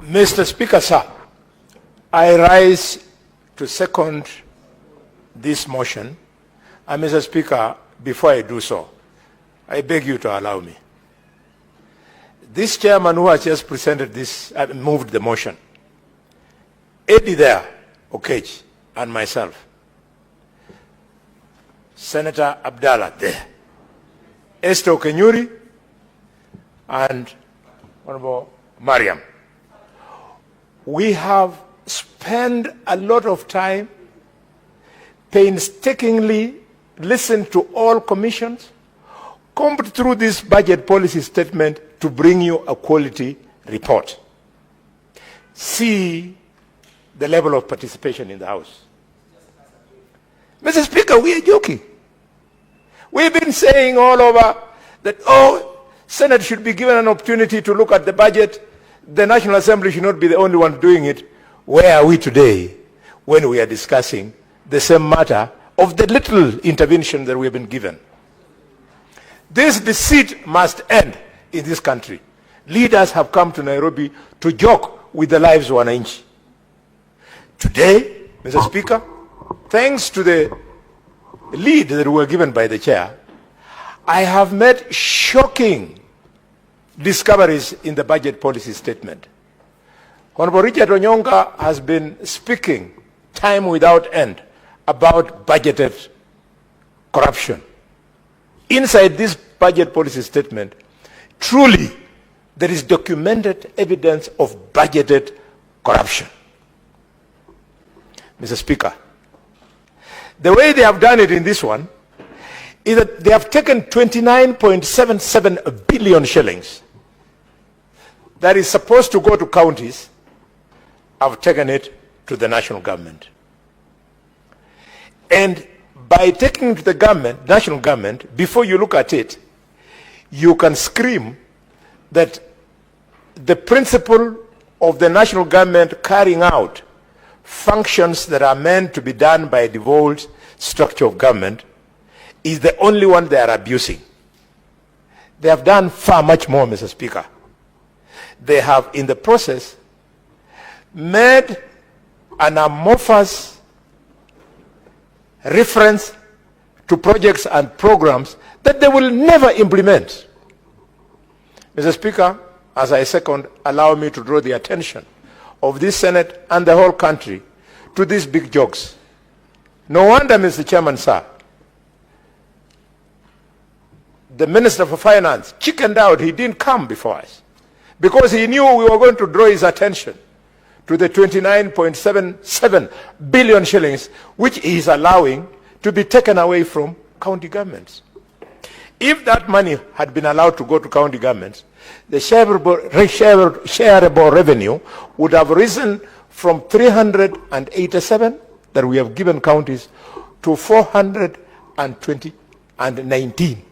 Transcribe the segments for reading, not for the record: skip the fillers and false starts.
Mr. Speaker, sir, I rise to second this motion. And Mr. Speaker, before I do so, I beg you to allow me. This chairman who has just presented this, moved the motion, Eddie there, Okech, and myself, Senator Abdallah there, Esther Kenyuri, and Honorable Mariam. We have spent a lot of time painstakingly listened to all commissions, combed through this budget policy statement to bring you a quality report. See the level of participation in the House. Mr. Speaker, we are joking. We've been saying all over that, Senate should be given an opportunity to look at the budget. The National Assembly should not be the only one doing it. Where are we today when we are discussing the same matter of the little intervention that we have been given? This deceit must end in this country. Leaders have come to Nairobi to joke with the lives of wananchi. Today, Mr. Speaker, thanks to the lead that we were given by the chair, I have made shocking discoveries in the budget policy statement. Honorable Richard Onyonga has been speaking time without end about budgeted corruption. Inside this budget policy statement, truly there is documented evidence of budgeted corruption. Mr. Speaker, the way they have done it in this one is that they have taken 29.77 billion shillings that is supposed to go to counties, have taken it to the national government. And by taking it to the government, national government, before you look at it, you can scream that the principle of the national government carrying out functions that are meant to be done by a devolved structure of government is the only one they are abusing. They have done far much more, Mr. Speaker. They have, in the process, made an amorphous reference to projects and programs that they will never implement. Mr. Speaker, as I second, allow me to draw the attention of this Senate and the whole country to these big jokes. No wonder, Mr. Chairman, sir, the Minister for Finance chickened out. He didn't come before us because he knew we were going to draw his attention to the 29.77 billion shillings which he is allowing to be taken away from county governments. If that money had been allowed to go to county governments, the shareable revenue would have risen from 387 that we have given counties to 419.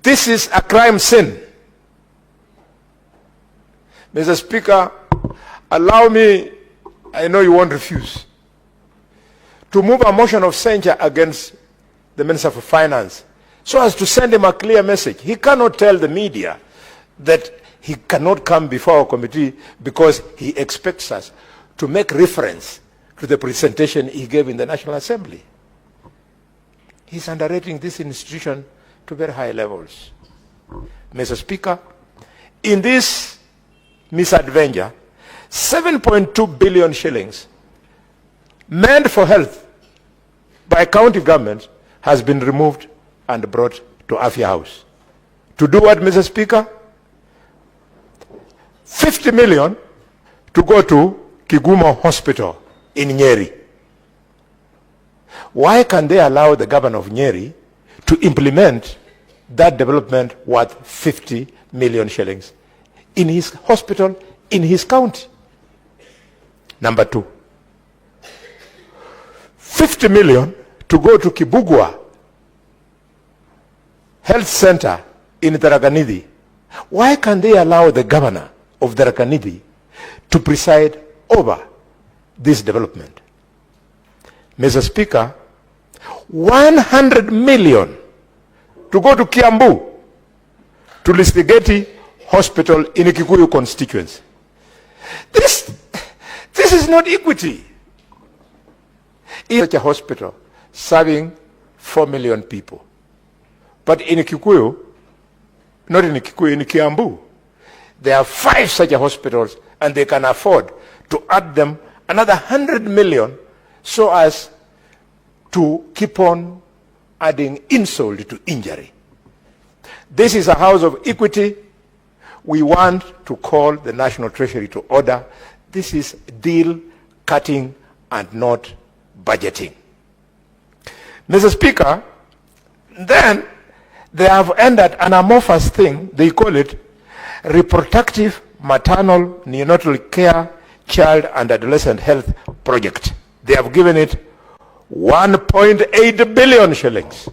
This is a crime sin. Mr. Speaker, allow me, I know you won't refuse, to move a motion of censure against the Minister for Finance so as to send him a clear message. He cannot tell the media that he cannot come before our committee because he expects us to make reference to the presentation he gave in the National Assembly. He's underrating this institution to very high levels. Mr. Speaker, in this misadventure, 7.2 billion shillings meant for health by county governments has been removed and brought to Afya House. To do what, Mr. Speaker? 50 million to go to Kigumo Hospital in Nyeri. Why can they allow the governor of Nyeri to implement that development worth 50 million shillings in his hospital, in his county? Number two, 50 million to go to Kibugwa Health Center in Tarakanidhi. Why can they allow the governor of Tarakanidhi to preside over this development? Mr. Speaker, 100 million to go to Kiambu to Listigeti hospital in Kikuyu constituency. This is not equity. In such a hospital serving 4 million people. But in Kikuyu, not in Kikuyu, in Kiambu, there are 5 such hospitals, and they can afford to add them another 100 million so as to keep on adding insult to injury. This is a house of equity. We want to call the National Treasury to order. This is deal cutting and not budgeting. Mr. Speaker, then they have ended an amorphous thing. They call it Reproductive Maternal Neonatal Care Child and Adolescent Health Project. They have given it 1.8 billion shillings.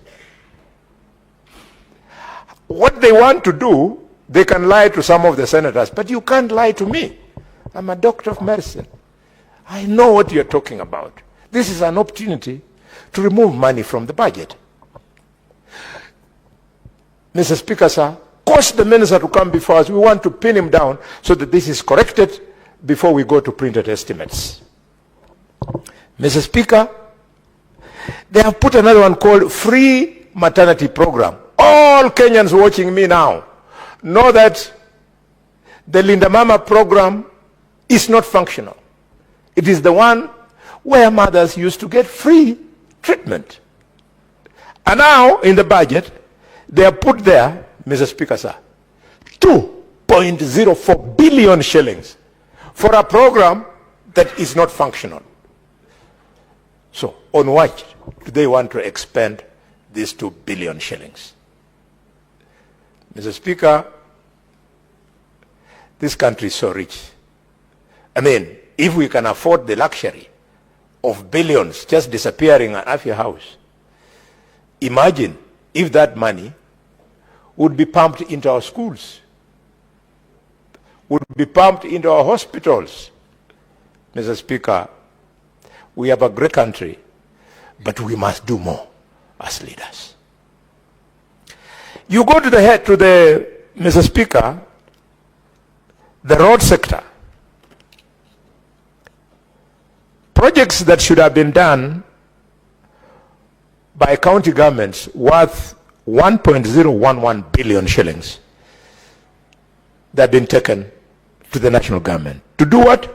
What they want to do, they can lie to some of the senators, but you can't lie to me. I'm a doctor of medicine. I know what you're talking about. This is an opportunity to remove money from the budget. Mr. Speaker, sir, cause the minister to come before us. We want to pin him down so that this is corrected before we go to printed estimates. Mr. Speaker, they have put another one called Free Maternity Program. All Kenyans watching me now know that the Linda Mama program is not functional. It is the one where mothers used to get free treatment. And now in the budget, they have put there, Mr. Speaker, sir, 2.04 billion shillings for a program that is not functional. So on what do they want to expend these 2 billion shillings? Mr. Speaker, this country is so rich. I mean, if we can afford the luxury of billions just disappearing out of your house, imagine if that money would be pumped into our schools, would be pumped into our hospitals. Mr. Speaker, we have a great country, but we must do more as leaders. You go to Mr. Speaker, the road sector. Projects that should have been done by county governments worth 1.011 billion shillings that have been taken to the national government. To do what?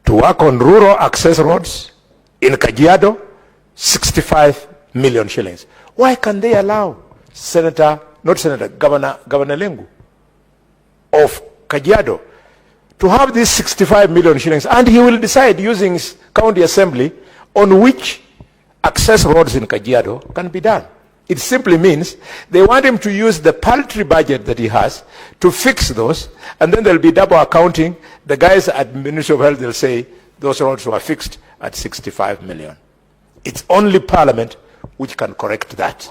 To work on rural access roads in Kajiado, 65 million shillings. Why can they allow Governor Lengu of Kajiado to have these 65 million shillings, and he will decide using his county assembly on which access roads in Kajiado can be done. It simply means they want him to use the paltry budget that he has to fix those, and then there'll be double accounting. The guys at Ministry of Health will say those roads were fixed at 65 million. It's only Parliament which can correct that.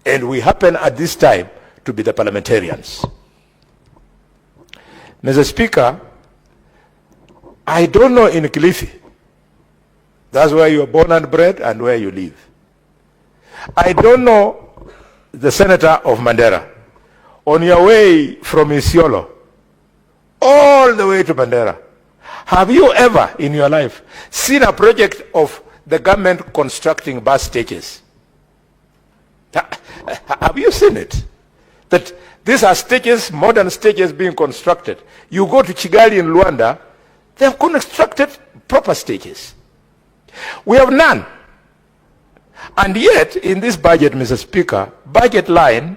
And we happen at this time to be the parliamentarians. Mr. Speaker, I don't know in Kilifi. That's where you were born and bred and where you live. I don't know the senator of Mandera. On your way from Isiolo all the way to Mandera, have you ever in your life seen a project of the government constructing bus stages? Have you seen it? That these are stages, modern stages being constructed. You go to Kigali in Luanda, they have constructed proper stages. We have none. And yet, in this budget, Mr. Speaker, budget line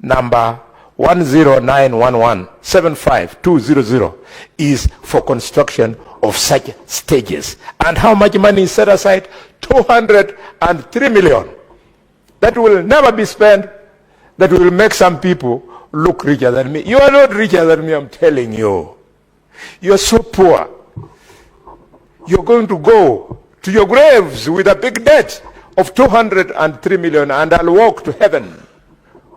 number 10911752000 is for construction of such stages. And how much money is set aside? 203 million. That will never be spent. That will make some people look richer than me. You are not richer than me, I'm telling you. You are so poor. You're going to go to your graves with a big debt of 203 million, and I'll walk to heaven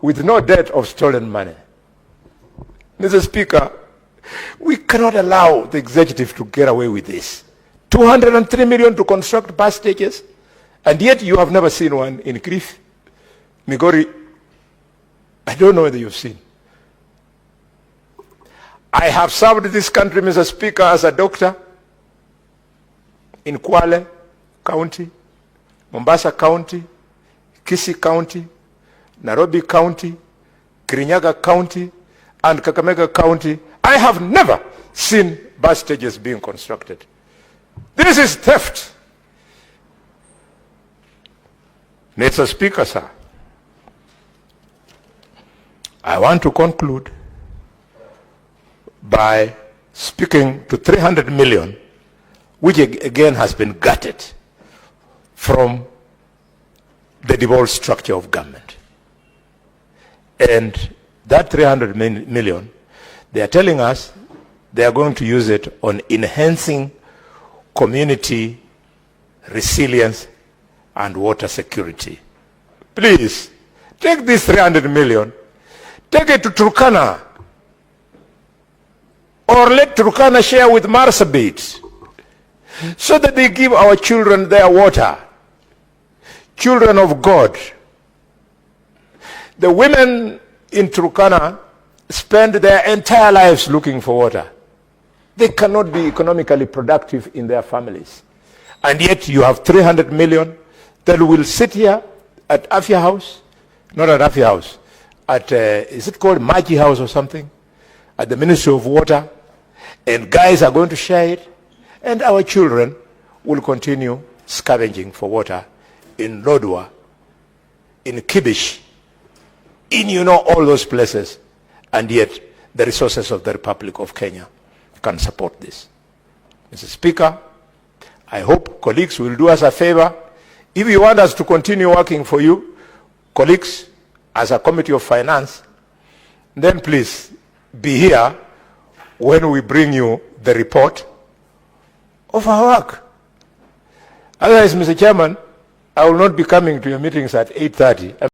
with no debt of stolen money. Mr. Speaker, we cannot allow the executive to get away with this. 203 million to construct bus stages, and yet you have never seen one in Kilifi, Migori. I don't know whether you've seen. I have served this country, Mr. Speaker, as a doctor in Kwale County, Mombasa County, Kisii County, Nairobi County, Kirinyaga County, and Kakamega County. I have never seen bus stages being constructed. This is theft. Mr. Speaker, sir, I want to conclude by speaking to 300 million, which again has been gutted from the devolved structure of government. And that 300 million, they are telling us they are going to use it on enhancing community resilience and water security. Please, take this 300 million, take it to Turkana, or let Turkana share with Marsabit, so that they give our children their water. Children of God. The women in Turkana spend their entire lives looking for water. They cannot be economically productive in their families. And yet you have 300 million that will sit here at Afya House, not at Afya House, at, is it called Maji House or something? At the Ministry of Water. And guys are going to share it. And our children will continue scavenging for water in Lodwar, in Kibish, in all those places. And yet the resources of the Republic of Kenya can support this. Mr. Speaker, I hope colleagues will do us a favor. If you want us to continue working for you, colleagues, as a Committee of Finance, then please be here when we bring you the report of our work. Otherwise, Mr. Chairman, I will not be coming to your meetings at 8:30.